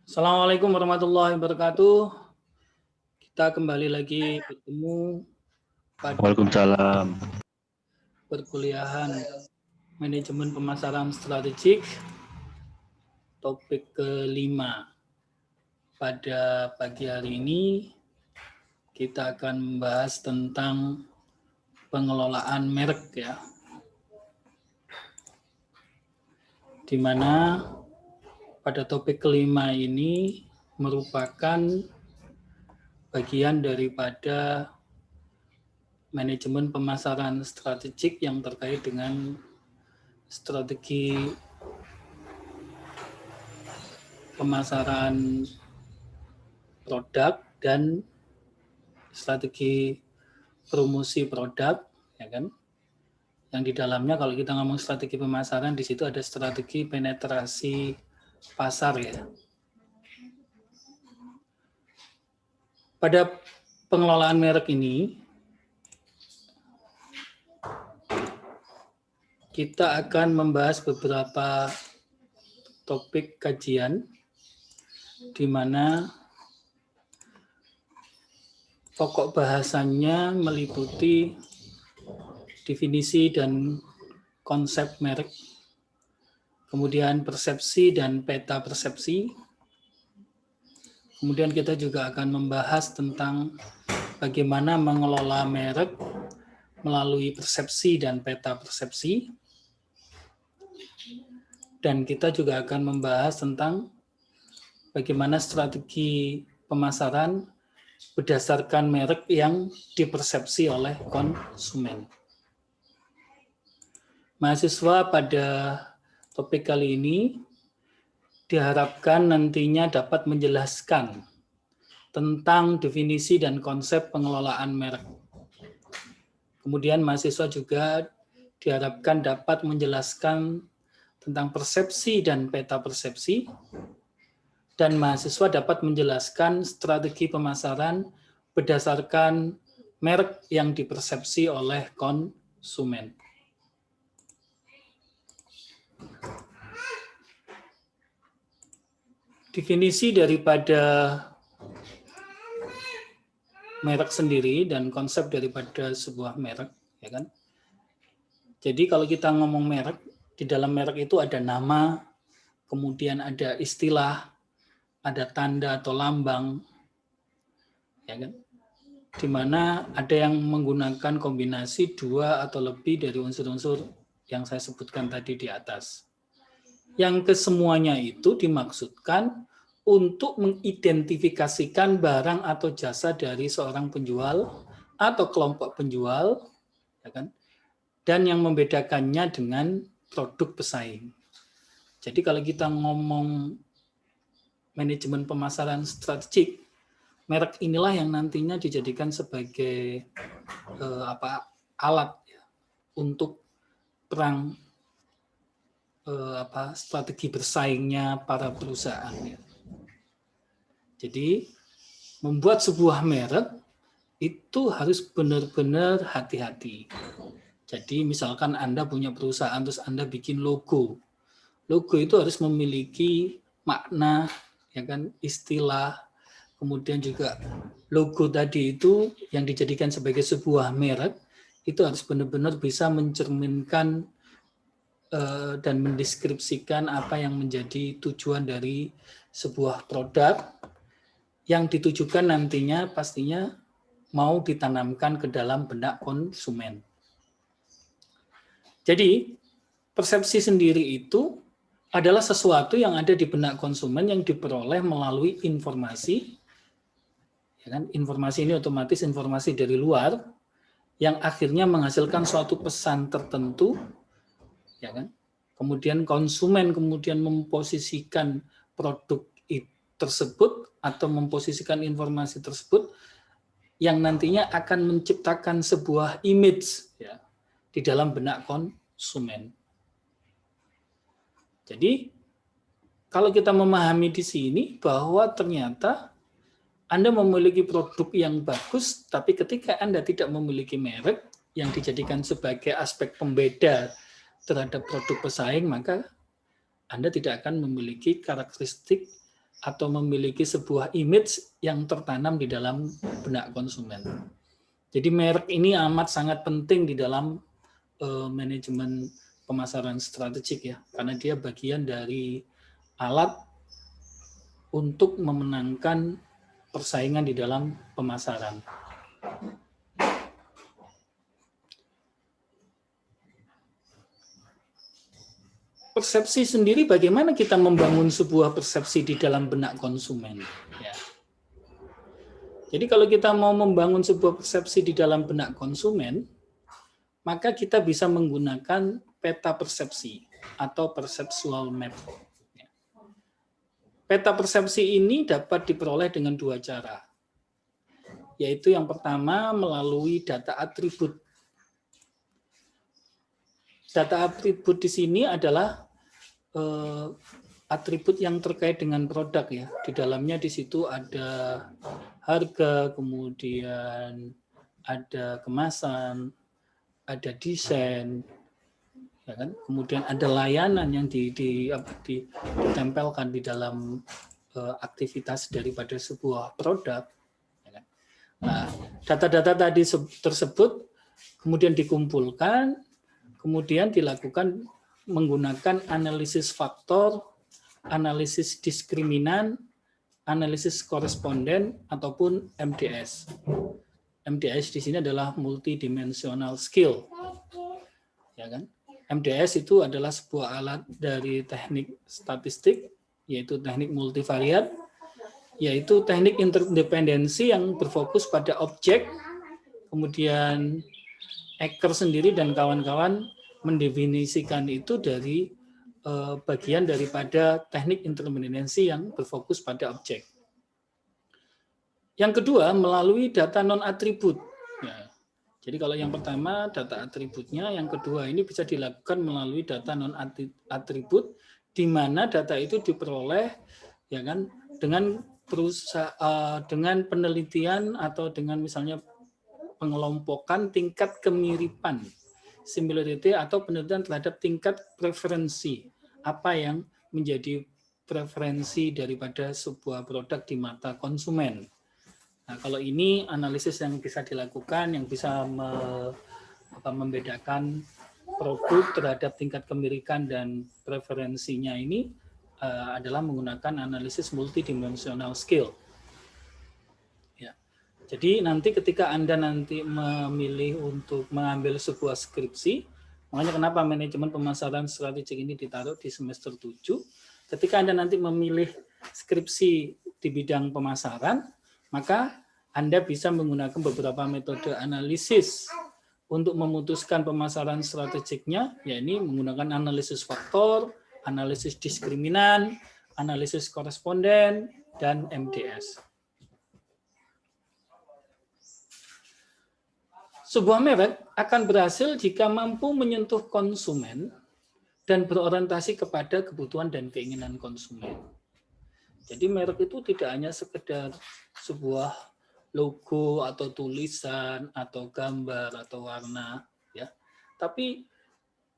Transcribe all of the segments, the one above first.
Assalamualaikum warahmatullahi wabarakatuh. Kita kembali lagi bertemu pada Waalaikumsalam. perkuliahan manajemen pemasaran strategik topik kelima. Pada pagi hari ini kita akan membahas tentang pengelolaan merek ya. Di mana pada topik kelima ini merupakan bagian daripada manajemen pemasaran strategik yang terkait dengan strategi pemasaran produk dan strategi promosi produk, ya kan? Yang di dalamnya kalau kita ngomong strategi pemasaran, di situ ada strategi penetrasi pasar ya. Pada pengelolaan merek ini, kita akan membahas beberapa topik kajian di mana pokok bahasannya meliputi definisi dan konsep merek, kemudian persepsi dan peta persepsi. Kemudian kita juga akan membahas tentang bagaimana mengelola merek melalui persepsi dan peta persepsi. Dan kita juga akan membahas tentang bagaimana strategi pemasaran berdasarkan merek yang dipersepsi oleh konsumen. Mahasiswa pada topik kali ini diharapkan nantinya dapat menjelaskan tentang definisi dan konsep pengelolaan merek. Kemudian mahasiswa juga diharapkan dapat menjelaskan tentang persepsi dan peta persepsi, dan mahasiswa dapat menjelaskan strategi pemasaran berdasarkan merek yang dipersepsi oleh konsumen. Definisi daripada merek sendiri dan konsep daripada sebuah merek, ya kan? Jadi kalau kita ngomong merek, di dalam merek itu ada nama, kemudian ada istilah, ada tanda atau lambang, ya kan? Di mana ada yang menggunakan kombinasi dua atau lebih dari unsur-unsur yang saya sebutkan tadi di atas. Yang kesemuanya itu dimaksudkan untuk mengidentifikasikan barang atau jasa dari seorang penjual atau kelompok penjual, ya kan? Dan yang membedakannya dengan produk pesaing. Jadi kalau kita ngomong manajemen pemasaran strategik, merek inilah yang nantinya dijadikan sebagai alat ya, untuk perang strategi bersaingnya para perusahaan. Ya. Jadi membuat sebuah merek itu harus benar-benar hati-hati. Jadi misalkan Anda punya perusahaan terus Anda bikin logo. Logo itu harus memiliki makna, ya kan, istilah. Kemudian juga logo tadi itu yang dijadikan sebagai sebuah merek itu harus benar-benar bisa mencerminkan dan mendeskripsikan apa yang menjadi tujuan dari sebuah produk yang ditujukan nantinya pastinya mau ditanamkan ke dalam benak konsumen. Jadi persepsi sendiri itu adalah sesuatu yang ada di benak konsumen yang diperoleh melalui informasi. Ya kan? Informasi ini otomatis informasi dari luar yang akhirnya menghasilkan suatu pesan tertentu, ya kan? Kemudian konsumen kemudian memposisikan produk tersebut atau memposisikan informasi tersebut yang nantinya akan menciptakan sebuah image ya, di dalam benak konsumen. Jadi kalau kita memahami di sini bahwa ternyata Anda memiliki produk yang bagus, tapi ketika Anda tidak memiliki merek yang dijadikan sebagai aspek pembeda terhadap produk pesaing, maka Anda tidak akan memiliki karakteristik atau memiliki sebuah image yang tertanam di dalam benak konsumen. Jadi merek ini amat sangat penting di dalam manajemen pemasaran strategik ya, karena dia bagian dari alat untuk memenangkan persaingan di dalam pemasaran. Persepsi sendiri, bagaimana kita membangun sebuah persepsi di dalam benak konsumen. Ya. Jadi kalau kita mau membangun sebuah persepsi di dalam benak konsumen, maka kita bisa menggunakan peta persepsi atau perceptual map. Ya. Peta persepsi ini dapat diperoleh dengan dua cara, yaitu yang pertama melalui data atribut. Data atribut di sini adalah atribut yang terkait dengan produk ya. Di dalamnya di situ ada harga, kemudian ada kemasan, ada desain, ya kan? Kemudian ada layanan yang ditempelkan di dalam aktivitas daripada sebuah produk. Ya kan? Nah, data-data tadi tersebut kemudian dikumpulkan, kemudian dilakukan menggunakan analisis faktor, analisis diskriminan, analisis koresponden, ataupun MDS. MDS di sini adalah multidimensional skill. Ya kan? MDS itu adalah sebuah alat dari teknik statistik, yaitu teknik multivariat, yaitu teknik interdependensi yang berfokus pada objek, kemudian Ecker sendiri dan kawan-kawan mendefinisikan itu dari bagian daripada teknik interdependensi yang berfokus pada objek. Yang kedua, melalui data non-atribut. Ya. Jadi kalau yang pertama data atributnya, yang kedua ini bisa dilakukan melalui data non-atribut, di mana data itu diperoleh ya kan dengan dengan penelitian atau dengan misalnya pengelompokan tingkat kemiripan, similarity, atau penelitian terhadap tingkat preferensi, apa yang menjadi preferensi daripada sebuah produk di mata konsumen. Nah, kalau ini analisis yang bisa dilakukan, yang bisa membedakan produk terhadap tingkat kemiripan dan preferensinya ini adalah menggunakan analisis multidimensional skill. Jadi nanti ketika Anda nanti memilih untuk mengambil sebuah skripsi, makanya kenapa manajemen pemasaran strategik ini ditaruh di semester 7, ketika Anda nanti memilih skripsi di bidang pemasaran, maka Anda bisa menggunakan beberapa metode analisis untuk memutuskan pemasaran strategiknya, yakni menggunakan analisis faktor, analisis diskriminan, analisis koresponden, dan MDS. Sebuah merek akan berhasil jika mampu menyentuh konsumen dan berorientasi kepada kebutuhan dan keinginan konsumen. Jadi merek itu tidak hanya sekedar sebuah logo atau tulisan atau gambar atau warna, ya. Tapi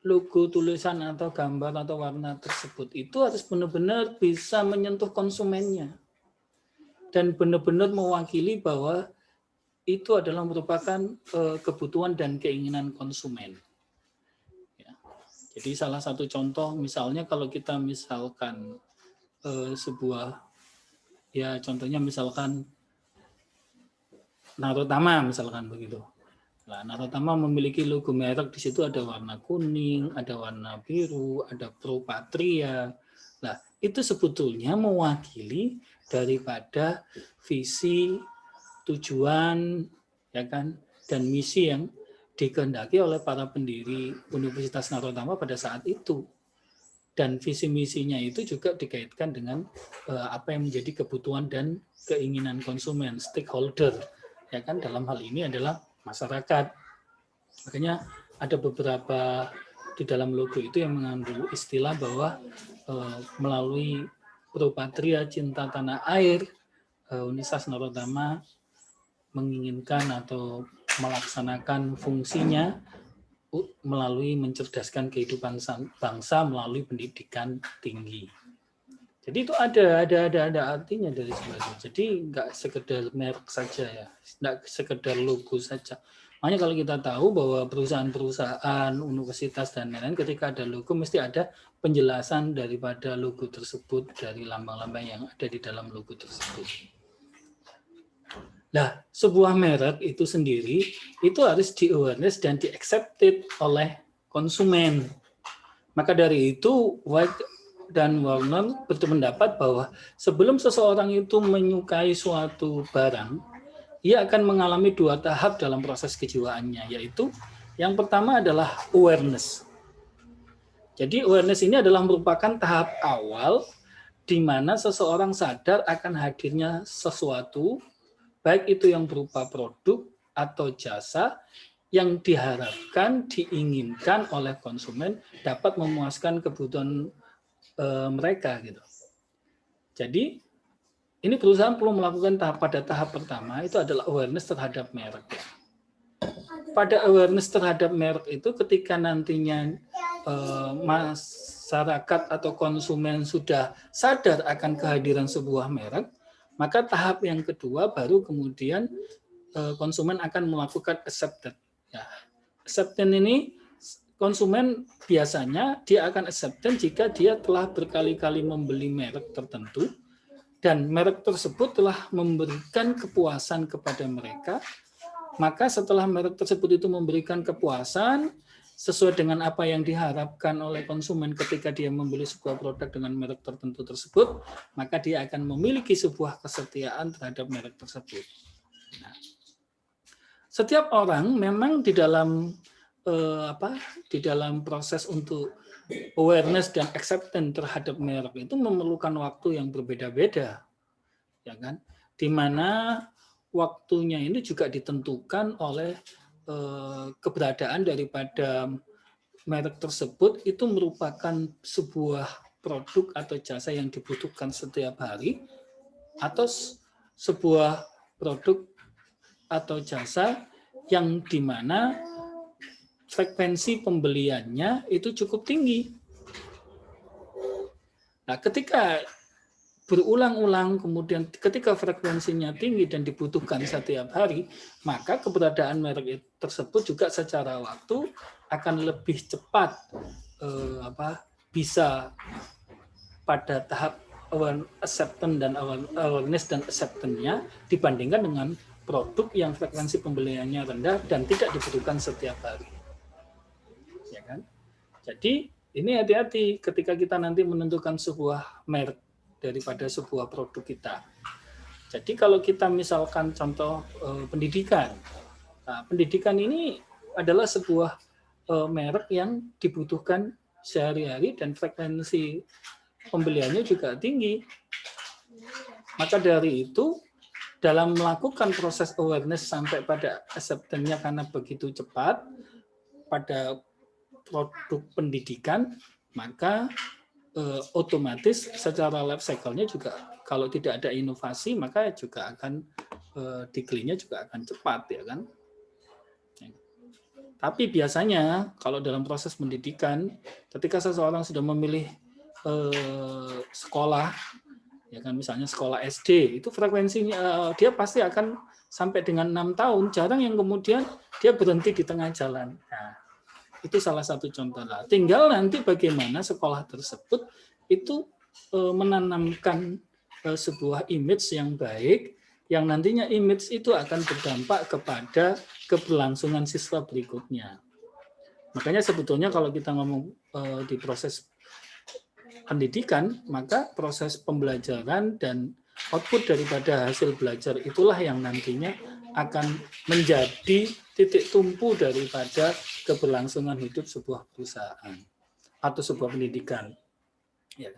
logo, tulisan atau gambar atau warna tersebut itu harus benar-benar bisa menyentuh konsumennya dan benar-benar mewakili bahwa itu adalah merupakan kebutuhan dan keinginan konsumen. Ya. Jadi salah satu contoh misalnya kalau kita misalkan sebuah, ya contohnya misalkan Narotama misalkan begitu. Nah, Narotama memiliki logo merek, di situ ada warna kuning, ada warna biru, ada Pro Patria. Nah, itu sebetulnya mewakili daripada visi, tujuan, ya kan, dan misi yang dikehendaki oleh para pendiri Universitas Narotama pada saat itu. Dan visi misinya itu juga dikaitkan dengan apa yang menjadi kebutuhan dan keinginan konsumen, stakeholder, ya kan, dalam hal ini adalah masyarakat. Makanya ada beberapa di dalam logo itu yang mengandung istilah bahwa melalui Pro Patria, cinta tanah air, Universitas Narotama menginginkan atau melaksanakan fungsinya melalui mencerdaskan kehidupan bangsa melalui pendidikan tinggi. Jadi itu ada artinya dari sebenarnya. Jadi nggak sekedar merek saja ya, nggak sekedar logo saja. Makanya kalau kita tahu bahwa perusahaan-perusahaan, universitas dan lain-lain ketika ada logo mesti ada penjelasan daripada logo tersebut dari lambang-lambang yang ada di dalam logo tersebut. Nah, sebuah merek itu sendiri itu harus di-awareness dan di-accepted oleh konsumen. Maka dari itu White dan Warner berpendapat bahwa sebelum seseorang itu menyukai suatu barang, ia akan mengalami 2 tahap dalam proses kejiwaannya, yaitu yang pertama adalah awareness. Jadi awareness ini adalah merupakan tahap awal di mana seseorang sadar akan hadirnya sesuatu, baik itu yang berupa produk atau jasa, yang diharapkan, diinginkan oleh konsumen dapat memuaskan kebutuhan mereka gitu. Jadi ini perusahaan perlu melakukan pada tahap pertama itu adalah awareness terhadap merek. Pada awareness terhadap merek itu ketika nantinya masyarakat atau konsumen sudah sadar akan kehadiran sebuah merek, maka tahap yang kedua baru kemudian konsumen akan melakukan acceptance. Ya, acceptance ini konsumen biasanya dia akan acceptance jika dia telah berkali-kali membeli merek tertentu dan merek tersebut telah memberikan kepuasan kepada mereka, maka setelah merek tersebut itu memberikan kepuasan sesuai dengan apa yang diharapkan oleh konsumen ketika dia membeli sebuah produk dengan merek tertentu tersebut, maka dia akan memiliki sebuah kesetiaan terhadap merek tersebut. Nah, setiap orang memang di dalam proses untuk awareness dan acceptance terhadap merek itu memerlukan waktu yang berbeda-beda, ya kan? Di mana waktunya ini juga ditentukan oleh keberadaan daripada merek tersebut itu merupakan sebuah produk atau jasa yang dibutuhkan setiap hari atau sebuah produk atau jasa yang dimana frekuensi pembeliannya itu cukup tinggi. Nah, ketika berulang-ulang, kemudian ketika frekuensinya tinggi dan dibutuhkan setiap hari, maka keberadaan merek tersebut juga secara waktu akan lebih cepat bisa pada tahap acceptance dan awareness dan acceptance-nya dibandingkan dengan produk yang frekuensi pembeliannya rendah dan tidak dibutuhkan setiap hari. Ya kan? Jadi ini hati-hati ketika kita nanti menentukan sebuah merek daripada sebuah produk kita. Jadi kalau kita misalkan contoh pendidikan, nah, pendidikan ini adalah sebuah merek yang dibutuhkan sehari-hari dan frekuensi pembeliannya juga tinggi. Maka dari itu dalam melakukan proses awareness sampai pada acceptance-nya karena begitu cepat pada produk pendidikan, maka otomatis secara life cycle-nya juga kalau tidak ada inovasi maka juga akan decline-nya juga akan cepat, ya kan? Tapi biasanya kalau dalam proses pendidikan, ketika seseorang sudah memilih sekolah, ya kan, misalnya sekolah SD, itu frekuensinya dia pasti akan sampai dengan 6 tahun. Jarang yang kemudian dia berhenti di tengah jalan. Nah, itu salah satu contoh. Nah, tinggal nanti bagaimana sekolah tersebut itu menanamkan sebuah image yang baik, yang nantinya image itu akan berdampak kepada keberlangsungan siswa berikutnya. Makanya sebetulnya kalau kita ngomong di proses pendidikan, maka proses pembelajaran dan output daripada hasil belajar itulah yang nantinya akan menjadi titik tumpu daripada keberlangsungan hidup sebuah perusahaan atau sebuah pendidikan. Ya.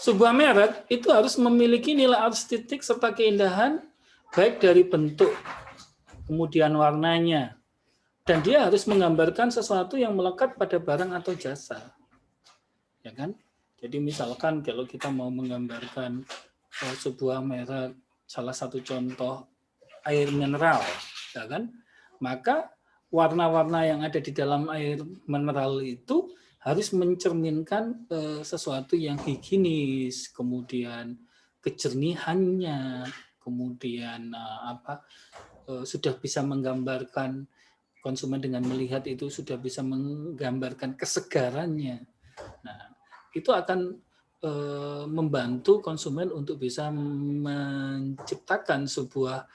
Sebuah merek itu harus memiliki nilai estetik serta keindahan baik dari bentuk, kemudian warnanya, dan dia harus menggambarkan sesuatu yang melekat pada barang atau jasa. Ya kan? Jadi misalkan kalau kita mau menggambarkan sebuah merek, salah satu contoh air mineral, ya kan? Maka warna-warna yang ada di dalam air mineral itu harus mencerminkan sesuatu yang higienis, kemudian kejernihannya, kemudian sudah bisa menggambarkan, konsumen dengan melihat itu sudah bisa menggambarkan kesegarannya. Nah, itu akan membantu konsumen untuk bisa menciptakan sebuah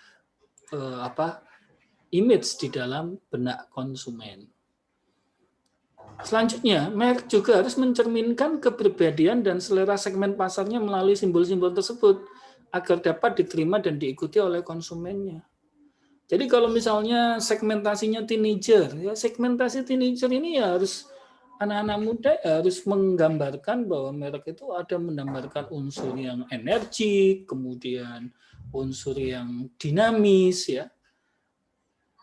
image di dalam benak konsumen. Selanjutnya, merek juga harus mencerminkan kepribadian dan selera segmen pasarnya melalui simbol-simbol tersebut agar dapat diterima dan diikuti oleh konsumennya. Jadi kalau misalnya segmentasinya teenager, ya segmentasi teenager ini ya harus anak-anak muda harus menggambarkan bahwa merek itu ada menggambarkan unsur yang energik, kemudian unsur yang dinamis ya.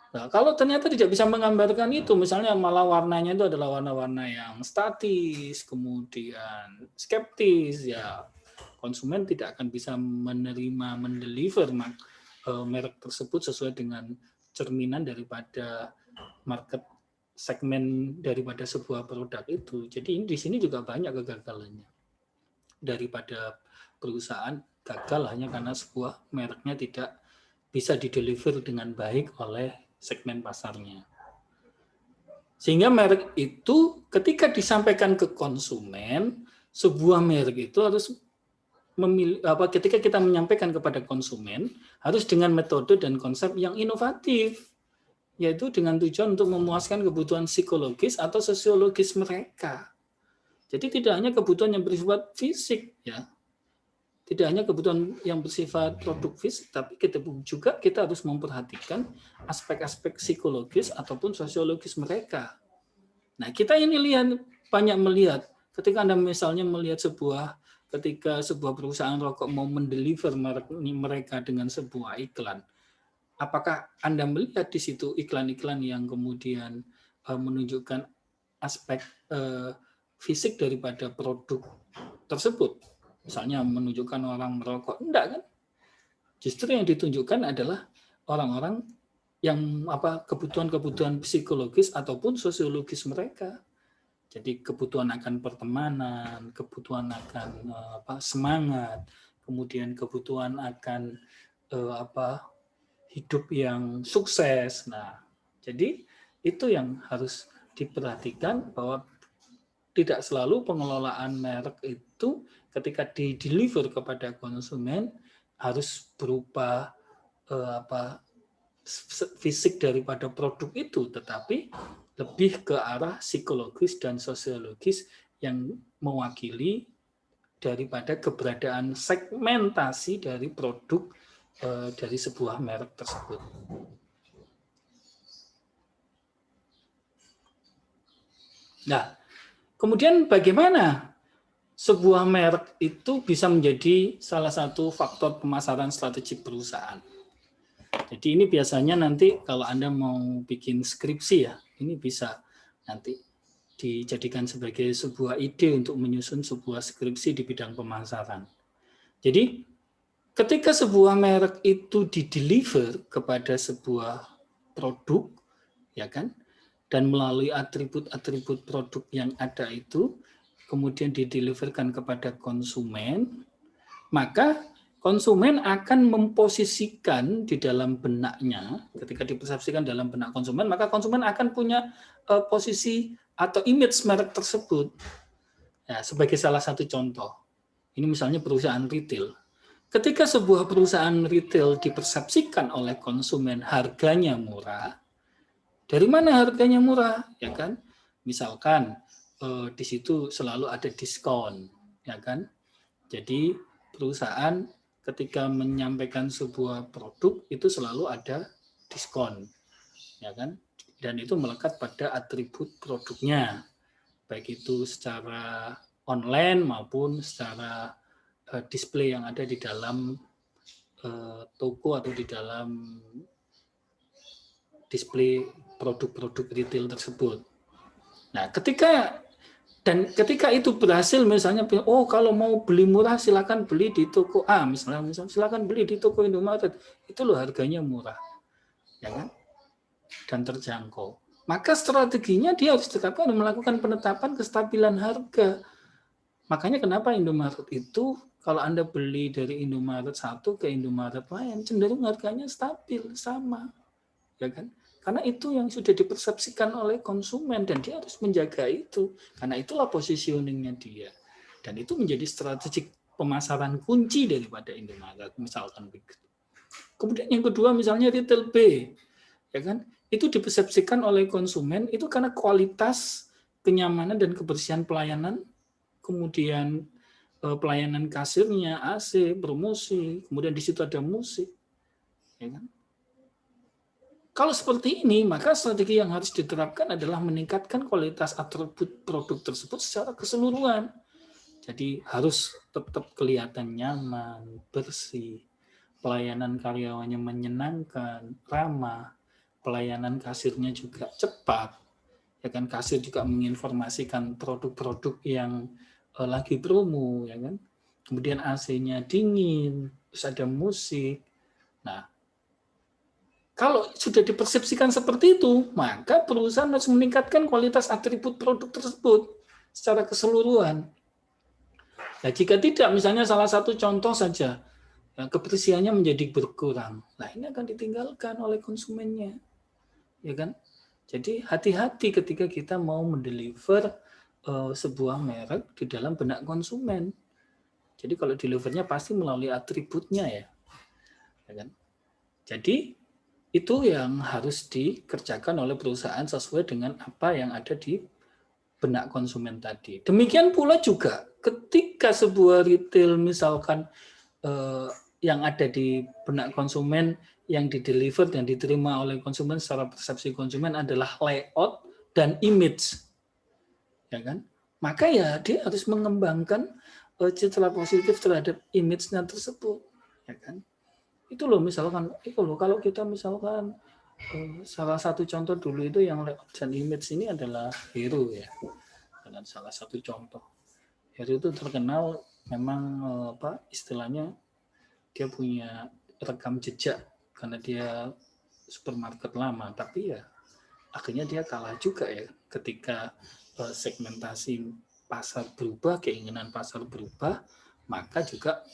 Nah, kalau ternyata tidak bisa menggambarkan itu, misalnya malah warnanya itu adalah warna-warna yang statis, kemudian skeptis, ya konsumen tidak akan bisa menerima, mendeliver merek tersebut sesuai dengan cerminan daripada market segmen daripada sebuah produk itu. Jadi di sini juga banyak kegagalannya daripada perusahaan gagal hanya karena sebuah mereknya tidak bisa dideliver dengan baik oleh segmen pasarnya. Sehingga merek itu ketika disampaikan ke konsumen, sebuah merek itu harus ketika kita menyampaikan kepada konsumen harus dengan metode dan konsep yang inovatif, yaitu dengan tujuan untuk memuaskan kebutuhan psikologis atau sosiologis mereka. Jadi tidak hanya kebutuhan yang bersifat fisik, ya, tidak hanya kebutuhan yang bersifat produk fisik, tapi kita harus memperhatikan aspek-aspek psikologis ataupun sosiologis mereka. Nah, kita ini banyak melihat ketika Anda misalnya melihat ketika sebuah perusahaan rokok mau mendeliver mereka dengan sebuah iklan, apakah Anda melihat di situ iklan-iklan yang kemudian menunjukkan aspek fisik daripada produk tersebut? Misalnya menunjukkan orang merokok, enggak kan? Justru yang ditunjukkan adalah orang-orang yang kebutuhan-kebutuhan psikologis ataupun sosiologis mereka. Jadi kebutuhan akan pertemanan, kebutuhan akan semangat, kemudian kebutuhan akan hidup yang sukses. Nah, jadi itu yang harus diperhatikan bahwa tidak selalu pengelolaan merek itu ketika di-deliver kepada konsumen harus berupa fisik daripada produk itu, tetapi lebih ke arah psikologis dan sosiologis yang mewakili daripada keberadaan segmentasi dari produk dari sebuah merek tersebut. Nah, kemudian bagaimana sebuah merek itu bisa menjadi salah satu faktor pemasaran strategi perusahaan? Jadi ini biasanya nanti kalau Anda mau bikin skripsi ya, ini bisa nanti dijadikan sebagai sebuah ide untuk menyusun sebuah skripsi di bidang pemasaran. Jadi ketika sebuah merek itu dideliver kepada sebuah produk, ya kan, dan melalui atribut-atribut produk yang ada itu, kemudian dideliverkan kepada konsumen, maka konsumen akan memposisikan di dalam benaknya, ketika dipersepsikan dalam benak konsumen, maka konsumen akan punya posisi atau image merek tersebut. Ya, sebagai salah satu contoh, ini misalnya perusahaan retail. Ketika sebuah perusahaan retail dipersepsikan oleh konsumen harganya murah, dari mana harganya murah, ya kan? Misalkan di situ selalu ada diskon, ya kan? Jadi perusahaan ketika menyampaikan sebuah produk itu selalu ada diskon, ya kan? Dan itu melekat pada atribut produknya, baik itu secara online maupun secara display yang ada di dalam toko atau di dalam display produk-produk retail tersebut. Nah, ketika itu berhasil, misalnya, kalau mau beli murah silakan beli di toko A, misalnya silakan beli di toko Indomaret, itu loh harganya murah, ya kan, dan terjangkau. maka strateginya dia harus tetapkan melakukan penetapan kestabilan harga. Makanya kenapa Indomaret itu kalau Anda beli dari Indomaret 1 ke Indomaret lain cenderung harganya stabil sama, ya kan? Karena itu yang sudah dipersepsikan oleh konsumen dan dia harus menjaga itu. Karena itulah positioningnya dia. Dan itu menjadi strategi pemasaran kunci daripada Indomaret, misalkan begitu. Kemudian yang kedua misalnya retail B, ya kan? Itu dipersepsikan oleh konsumen itu karena kualitas, kenyamanan dan kebersihan pelayanan, kemudian pelayanan kasirnya, AC, promosi, kemudian di situ ada musik, ya kan? Kalau seperti ini, maka strategi yang harus diterapkan adalah meningkatkan kualitas atribut produk tersebut secara keseluruhan. Jadi harus tetap kelihatan nyaman, bersih, pelayanan karyawannya menyenangkan, ramah, pelayanan kasirnya juga cepat. Ya kan, kasir juga menginformasikan produk-produk yang lagi promo, ya kan. Kemudian AC-nya dingin, terus ada musik. Nah, kalau sudah dipersepsikan seperti itu, maka perusahaan harus meningkatkan kualitas atribut produk tersebut secara keseluruhan. Nah, jika tidak, misalnya salah satu contoh saja, kebersihannya menjadi berkurang. Nah, ini akan ditinggalkan oleh konsumennya. Ya kan? Jadi hati-hati ketika kita mau mendeliver sebuah merek di dalam benak konsumen. Jadi kalau delivernya pasti melalui atributnya ya. Ya kan? Jadi itu yang harus dikerjakan oleh perusahaan sesuai dengan apa yang ada di benak konsumen tadi. Demikian pula juga ketika sebuah retail misalkan yang ada di benak konsumen yang dideliver dan diterima oleh konsumen secara persepsi konsumen adalah layout dan image, ya kan? Maka ya dia harus mengembangkan citra positif terhadap image-nya tersebut, ya kan? Itu loh misalkan, itu loh kalau kita misalkan salah satu contoh dulu itu yang layout dan image ini adalah Hero ya, dengan salah satu contoh. Hero itu terkenal memang apa istilahnya dia punya rekam jejak karena dia supermarket lama, tapi ya akhirnya dia kalah juga ya ketika segmentasi pasar berubah, keinginan pasar berubah, maka juga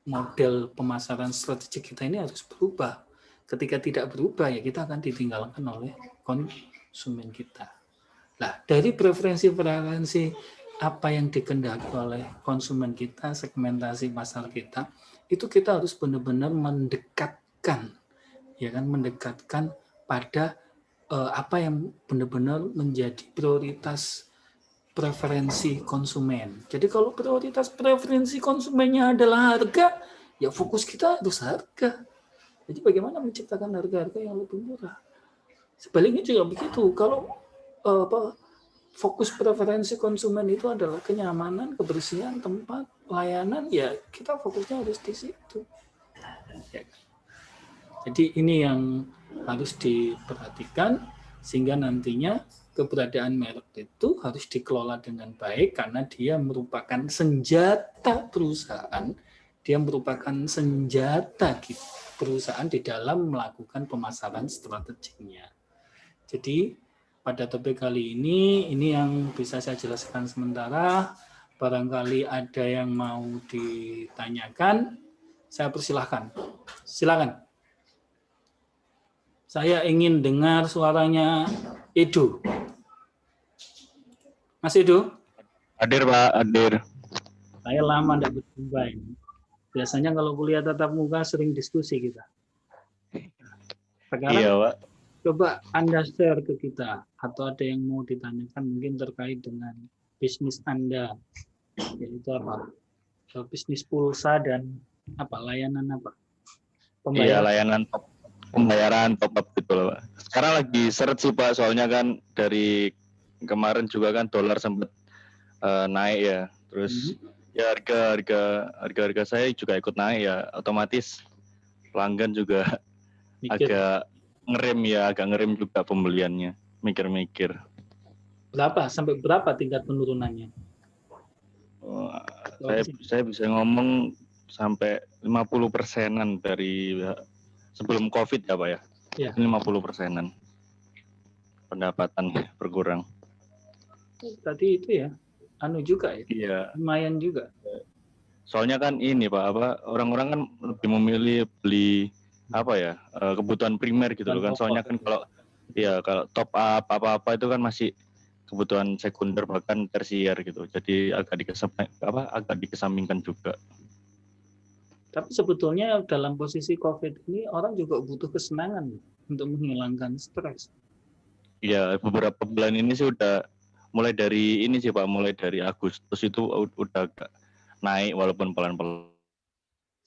model pemasaran strategi kita ini harus berubah. Ketika tidak berubah ya kita akan ditinggalkan oleh konsumen kita. Nah, dari preferensi apa yang dikehendaki oleh konsumen kita, segmentasi pasar kita, itu kita harus benar-benar mendekatkan, ya kan, mendekatkan pada apa yang benar-benar menjadi prioritas preferensi konsumen. Jadi kalau prioritas preferensi konsumennya adalah harga, ya fokus kita harus harga. Jadi bagaimana menciptakan harga-harga yang lebih murah. Sebaliknya juga begitu. Kalau fokus preferensi konsumen itu adalah kenyamanan, kebersihan tempat, pelayanan, ya kita fokusnya harus di situ. Ya. Jadi ini yang harus diperhatikan sehingga nantinya keberadaan merek itu harus dikelola dengan baik karena dia merupakan senjata perusahaan, dia merupakan senjata perusahaan di dalam melakukan pemasaran strateginya. Jadi pada topik kali ini yang bisa saya jelaskan sementara. Barangkali ada yang mau ditanyakan, saya persilahkan. Silakan. Saya ingin dengar suaranya Edo. Mas Edo? Hadir Pak, hadir. Saya lama tidak berjumpa ini. Biasanya kalau kuliah tatap muka sering diskusi kita. Sekarang iya, Pak. Coba Anda share ke kita atau ada yang mau ditanyakan mungkin terkait dengan bisnis Anda, yaitu apa? Bisnis pulsa dan apa layanan apa? Pembayaran. Iya, layanan pembayaran top up gitu loh, Pak. Sekarang lagi seret sih Pak, soalnya kan dari kemarin juga kan dolar sempat naik ya. Terus ya harga saya juga ikut naik ya, otomatis pelanggan juga agak ngerem juga pembeliannya, mikir-mikir. Sampai berapa tingkat penurunannya? Saya bisa ngomong sampai 50%-an dari sebelum COVID ya Pak ya. 50%-an. pendapatan berkurang. Tadi itu ya, anu juga ya, Iya. lumayan juga. Soalnya kan ini Pak, orang-orang kan lebih memilih beli kebutuhan primer gitu loh kan. Soalnya kan kalau top up apa-apa itu kan masih kebutuhan sekunder bahkan tersier gitu. Jadi agak dikesampingkan juga. Tapi sebetulnya dalam posisi COVID ini orang juga butuh kesenangan untuk menghilangkan stres. Iya, beberapa bulan ini sih udah mulai dari Agustus itu udah agak naik walaupun pelan-pelan.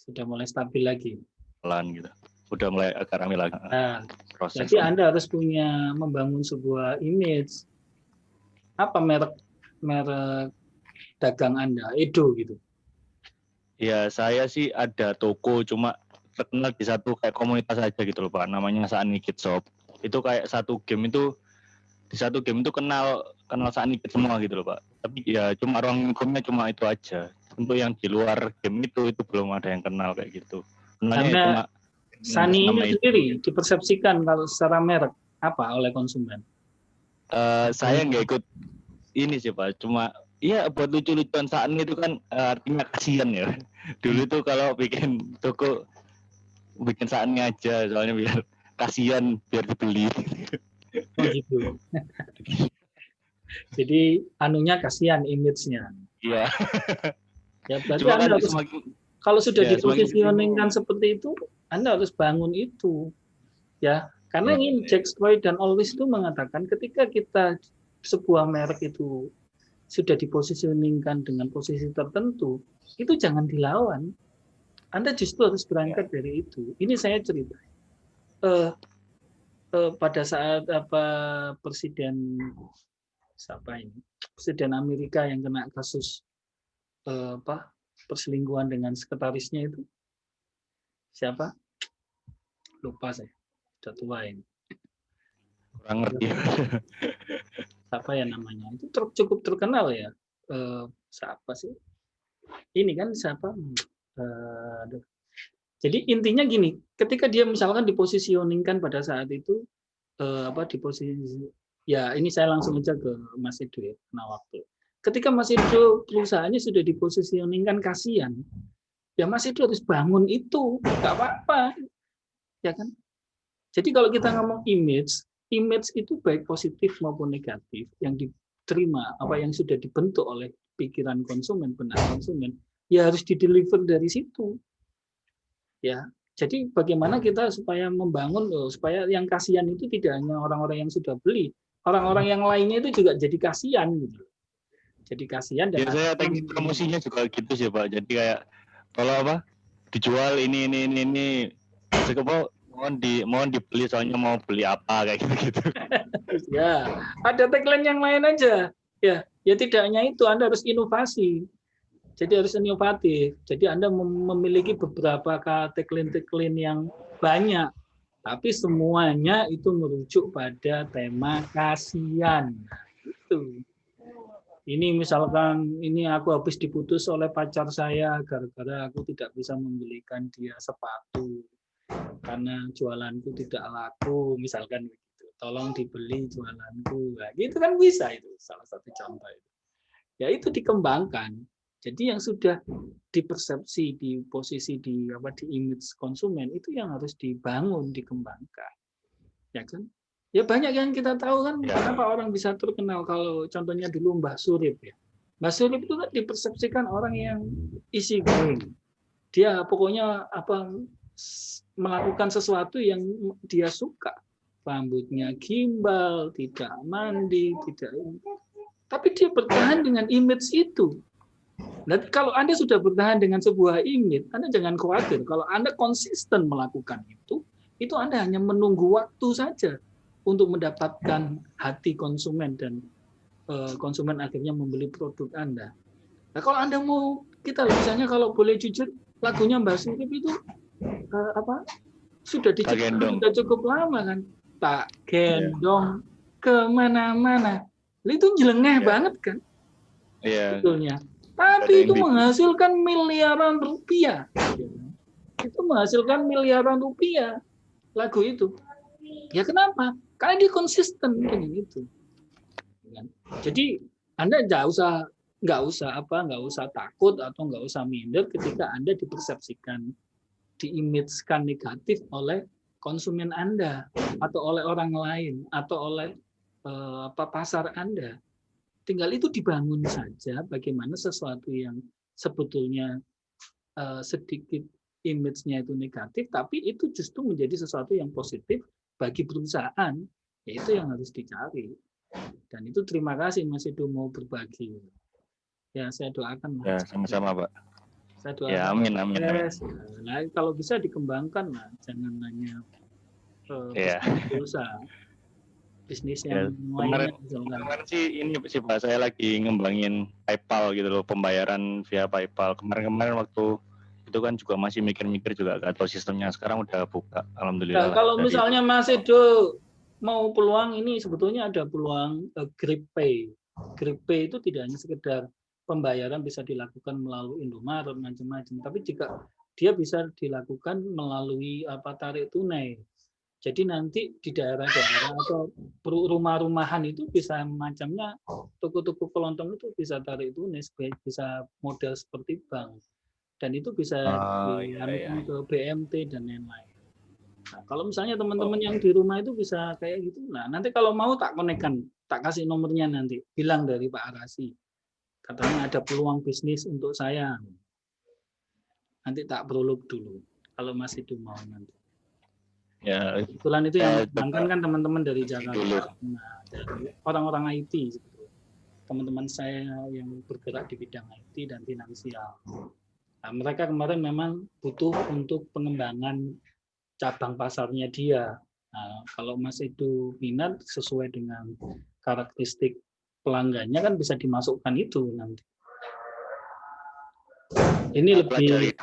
Sudah mulai stabil lagi. Pelan gitu. Udah mulai agak ramai lagi. Nah, proses. jadi Anda harus membangun sebuah image. Apa merek dagang Anda? Edo gitu. Ya, saya sih ada toko cuma terkenal di satu kayak komunitas aja gitu loh Pak. Namanya Saani Kid Shop. Itu kayak di satu game itu kenal Saani Kid semua gitu loh Pak. Tapi ya cuma ruang lingkupnya cuma itu aja. Untuk yang di luar game itu belum ada yang kenal kayak gitu. Kenalnya Karena cuma Sani ini sendiri dipersepsikan kalau secara merek apa oleh konsumen? Saya nggak ikut ini sih Pak, cuma iya buat lucu-lucuan Sani itu kan artinya kasihan ya. Dulu tuh kalau bikin toko bikin Sani aja, soalnya biar kasihan biar dibeli. Oh gitu. Jadi anunya kasihan image-nya. Iya. Ya berarti Anda harus kalau sudah dipositioningkan seperti itu, Anda harus bangun itu. Ya, karena ini Jack Troy dan Always itu mengatakan ketika kita sebuah merek itu sudah dipositioningkan dengan posisi tertentu, itu jangan dilawan. Anda justru harus berangkat dari itu. Ini saya cerita. Pada saat Presiden Amerika yang kena kasus perselingkuhan dengan sekretarisnya itu siapa? Lupa saya. Sudah tua ini. Kurang ngerti. Siapa ya namanya? Itu cukup terkenal ya. Siapa sih? Ini kan siapa? Jadi intinya gini, ketika dia misalkan dipositioningkan pada saat itu di posisi ya ini saya langsung aja ke Mas Edo ya, karena waktu. Ketika Mas Edo perusahaannya sudah dipositioningkan kasihan, ya Mas Edo harus bangun itu, nggak apa-apa, ya kan? Jadi kalau kita ngomong image itu baik positif maupun negatif yang diterima, apa yang sudah dibentuk oleh pikiran konsumen, benak konsumen, ya harus dideliver dari situ. Ya, jadi bagaimana kita supaya membangun supaya yang kasihan itu tidak hanya orang-orang yang sudah beli, orang-orang yang lainnya itu juga jadi kasihan gitu. Jadi kasihan dan saya teknik promosinya juga gitu sih Pak. Jadi kayak kalau dijual ini mohon dibeli soalnya mau beli apa kayak gitu. Ya, ada tagline yang lain aja. Ya tidak hanya itu, Anda harus inovasi. Jadi harus inovatif. Jadi Anda memiliki beberapa tagline yang banyak, tapi semuanya itu merujuk pada tema kasihan. Itu. Ini misalkan ini aku habis diputus oleh pacar saya gara-gara aku tidak bisa membelikan dia sepatu karena jualanku tidak laku, misalkan begitu. Tolong dibeli jualanku. Nah, gitu kan bisa itu salah satu contoh itu. Ya itu dikembangkan. Jadi yang sudah dipersepsi di posisi di image konsumen itu yang harus dibangun, dikembangkan. Ya kan? Ya banyak yang kita tahu kan kenapa orang bisa terkenal kalau contohnya dulu Mbah Surip ya. Mbah Surip itu kan dipersepsikan orang yang easy going. Dia pokoknya melakukan sesuatu yang dia suka. Rambutnya gimbal, tidak mandi, tidak. Tapi dia bertahan dengan image itu. Nanti kalau Anda sudah bertahan dengan sebuah image, Anda jangan khawatir. Kalau Anda konsisten melakukan itu Anda hanya menunggu waktu saja untuk mendapatkan hati konsumen dan konsumen akhirnya membeli produk Anda. Nah, kalau Anda mau misalnya kalau boleh jujur, lagunya Mbak Surip itu sudah diciptakan sudah cukup lama kan. Tak gendong kemana-mana. Itu jelengah banget kan. Sebetulnya. Tapi itu menghasilkan miliaran rupiah. Itu menghasilkan miliaran rupiah lagu itu. Ya kenapa? Karena dia konsisten dengan itu. Jadi Anda nggak usah takut atau nggak usah minder ketika Anda dipersepsikan, diimage-kan negatif oleh konsumen Anda atau oleh orang lain atau oleh pasar Anda. Tinggal itu dibangun saja bagaimana sesuatu yang sebetulnya sedikit image-nya itu negatif, tapi itu justru menjadi sesuatu yang positif bagi perusahaan, yaitu yang harus dicari. Dan itu terima kasih Mas Edo mau berbagi. Ya, saya doakan. Ya, sama-sama, Pak. Saya doakan. Ya, amin. Nah, kalau bisa dikembangkan, lah, jangan hanya pulsa. Bisnis yang lainnya. Kemarin sih ini sih Pak, saya lagi ngembangin PayPal gitu loh, pembayaran via PayPal. Kemarin waktu itu kan juga masih mikir-mikir juga gak tahu sistemnya. Sekarang udah buka, alhamdulillah. Nah, kalau misalnya Mas Edo mau peluang ini, sebetulnya ada peluang GrabPay. GrabPay itu tidak hanya sekedar pembayaran bisa dilakukan melalui Indomaret macam-macam, tapi jika dia bisa dilakukan melalui tarik tunai. Jadi nanti di daerah-daerah atau rumah-rumahan itu bisa macamnya, toko-toko kelontong itu bisa tarik tunai, bisa model seperti bank. Dan itu bisa dilakukan ke BMT dan lain-lain. Nah, kalau misalnya teman-teman yang di rumah itu bisa kayak gitu, nah nanti kalau mau tak konekkan, tak kasih nomornya nanti, bilang dari Pak Arasi, katanya ada peluang bisnis untuk saya. Nanti tak prolog dulu, kalau Mas itu mau nanti. Ya. Kebetulan itu yang menangkan kan teman-teman dari Jakarta, dari orang-orang IT, teman-teman saya yang bergerak di bidang IT dan finansial. Nah, mereka kemarin memang butuh untuk pengembangan cabang pasarnya dia. Nah, kalau Mas itu minat sesuai dengan karakteristik pelanggannya kan bisa dimasukkan itu nanti. Ini lebih,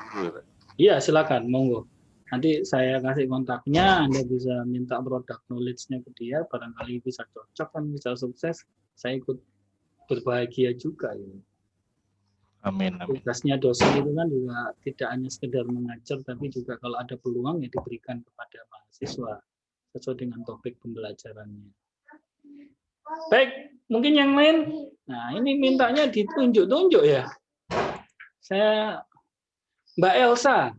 iya silakan, monggo. Nanti saya kasih kontaknya, Anda bisa minta produk knowledge-nya ke dia, barangkali bisa cocok kan, bisa sukses. Saya ikut berbahagia juga ini. Amin. Tugasnya dosen itu kan juga tidak hanya sekedar mengajar, tapi juga kalau ada peluang ya diberikan kepada mahasiswa sesuai dengan topik pembelajarannya. Baik, mungkin yang lain. Nah, ini mintanya ditunjuk-tunjuk ya. Saya Mbak Elsa.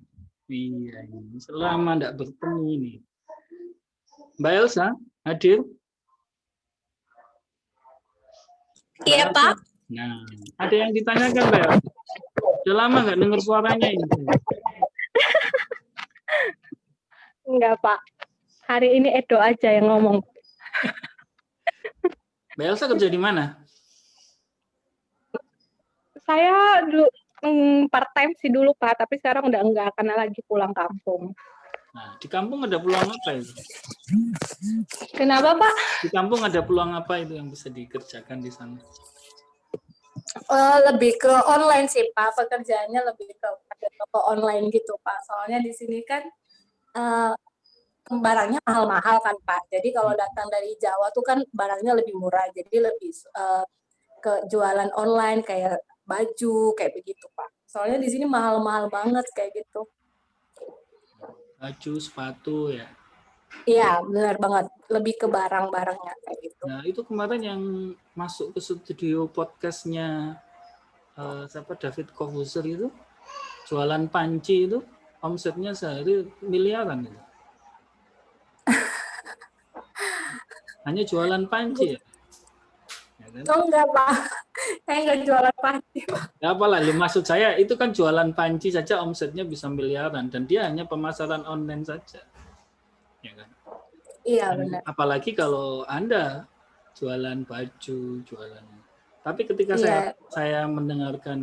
Iya, ini selama tidak bertemu ini. Mbak Elsa, hadir? Iya, Pak. Nah, ada yang ditanyakan, Mbak Elsa? Sudah lama nggak dengar suaranya ini? Enggak, Pak. Hari ini Edo aja yang ngomong. Mbak Elsa kerja di mana? Saya dulu part time sih dulu, Pak, tapi sekarang udah enggak karena lagi pulang kampung. Nah, di kampung ada peluang apa itu? Kenapa, Pak? Di kampung ada peluang apa itu yang bisa dikerjakan di sana? Lebih ke online sih, Pak. Pekerjaannya lebih ke toko online gitu, Pak. Soalnya di sini kan barangnya mahal-mahal kan, Pak. Jadi kalau datang dari Jawa tuh kan barangnya lebih murah. Jadi lebih ke jualan online kayak baju kayak begitu, Pak. Soalnya di sini mahal-mahal banget kayak gitu. Baju, sepatu ya. Iya, benar banget. Lebih ke barang-barangnya kayak gitu. Nah, itu kemarin yang masuk ke studio podcastnya siapa David Corbuzier itu jualan panci itu omsetnya sehari miliaran itu. Hanya jualan panci ya? Oh enggak, Pak. Saya enggak jualan panci, Pak. Ya apalah, maksud saya itu kan jualan panci saja omsetnya bisa miliaran dan dia hanya pemasaran online saja. Ya kan? Iya, benar. Apalagi kalau Anda jualan baju, jualan. Tapi ketika saya mendengarkan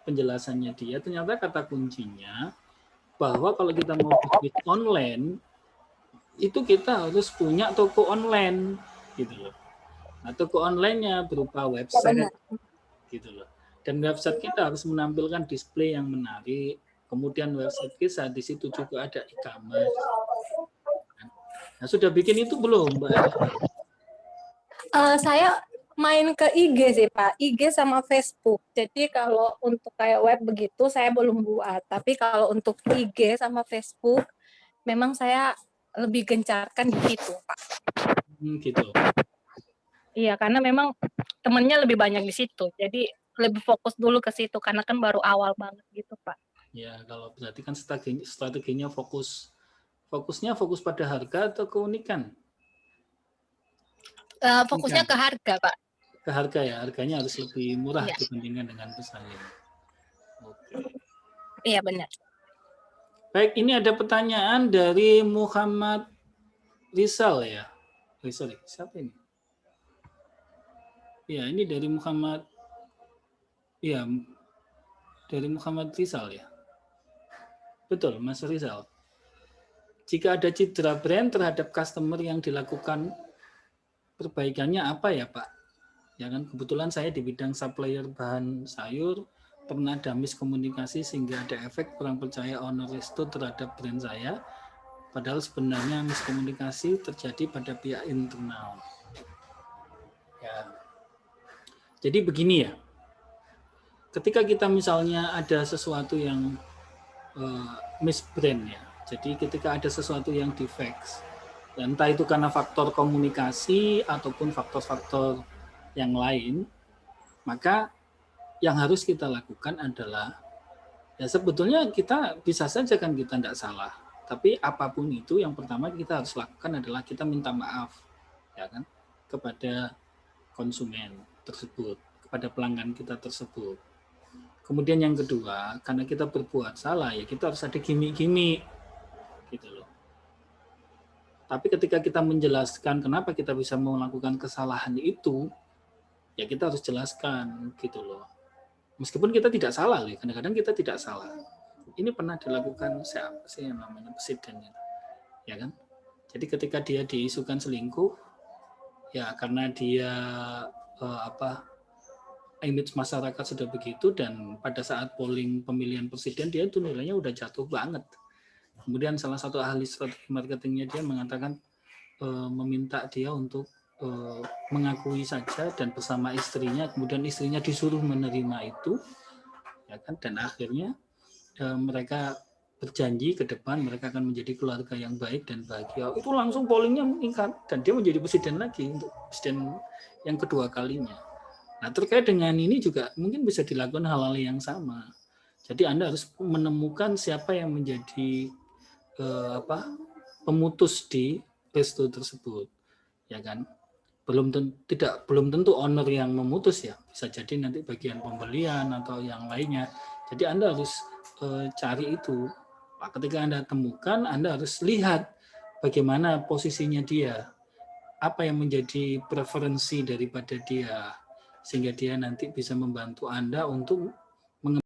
penjelasannya dia, ternyata kata kuncinya bahwa kalau kita mau bisnis online, itu kita harus punya toko online, gitu loh. Nah, toko online-nya berupa website, gitu loh. Dan website kita harus menampilkan display yang menarik. Kemudian website kita di situ juga ada e-commerce. Nah, sudah bikin itu belum, Mbak? Saya main ke IG sih, Pak. IG sama Facebook. Jadi kalau untuk kayak web begitu saya belum buat. Tapi kalau untuk IG sama Facebook, memang saya lebih gencarkan di situ, Pak. Gitu. Iya, karena memang temennya lebih banyak di situ. Jadi lebih fokus dulu ke situ karena kan baru awal banget gitu, Pak. Ya, kalau berarti kan strateginya fokusnya pada harga atau keunikan? Fokusnya ke harga, Pak. Ke harga ya, harganya harus lebih murah Iya. dibandingkan dengan pesaing. Oke. Iya, benar. Baik, ini ada pertanyaan dari Muhammad Rizal ya. Sorry, siapa ini? Ya, ini dari Muhammad. Ya, dari Muhammad Rizal ya. Betul, Mas Rizal. Jika ada citra brand terhadap customer yang dilakukan perbaikannya apa ya, Pak? Ya kan, kebetulan saya di bidang supplier bahan sayur, pernah ada miskomunikasi sehingga ada efek kurang percaya owner resto terhadap brand saya. Padahal sebenarnya miskomunikasi terjadi pada pihak internal. Ya. Jadi begini ya, ketika kita misalnya ada sesuatu yang misbrand ya, jadi ketika ada sesuatu yang defects, entah itu karena faktor komunikasi ataupun faktor-faktor yang lain, maka yang harus kita lakukan adalah, ya sebetulnya kita bisa saja kan kita tidak salah, tapi apapun itu yang pertama kita harus lakukan adalah kita minta maaf, ya kan, kepada konsumen tersebut, kepada pelanggan kita tersebut. Kemudian yang kedua, karena kita berbuat salah, ya kita harus ada gimmick-gimmick, gitu loh. Tapi ketika kita menjelaskan kenapa kita bisa melakukan kesalahan itu, ya kita harus jelaskan, gitu loh. Meskipun kita tidak salah, loh, kadang-kadang kita tidak salah. Ini pernah dilakukan siapa sih yang namanya presiden, ya kan? Jadi ketika dia diisukan selingkuh, ya karena dia image masyarakat sudah begitu, dan pada saat polling pemilihan presiden dia itu nilainya udah jatuh banget. Kemudian salah satu ahli strategi marketingnya dia mengatakan meminta dia untuk mengakui saja dan bersama istrinya, kemudian istrinya disuruh menerima itu, ya kan, dan akhirnya mereka berjanji ke depan mereka akan menjadi keluarga yang baik dan bahagia. Itu langsung pollingnya meningkat dan dia menjadi presiden lagi, untuk presiden yang kedua kalinya. Nah, terkait dengan ini juga mungkin bisa dilakukan hal-hal yang sama. Jadi Anda harus menemukan siapa yang menjadi pemutus di resto tersebut, ya kan? Belum tentu owner yang memutus ya, bisa jadi nanti bagian pembelian atau yang lainnya. Jadi Anda harus cari itu. Ketika Anda temukan, Anda harus lihat bagaimana posisinya dia, apa yang menjadi preferensi daripada dia, sehingga dia nanti bisa membantu Anda untuk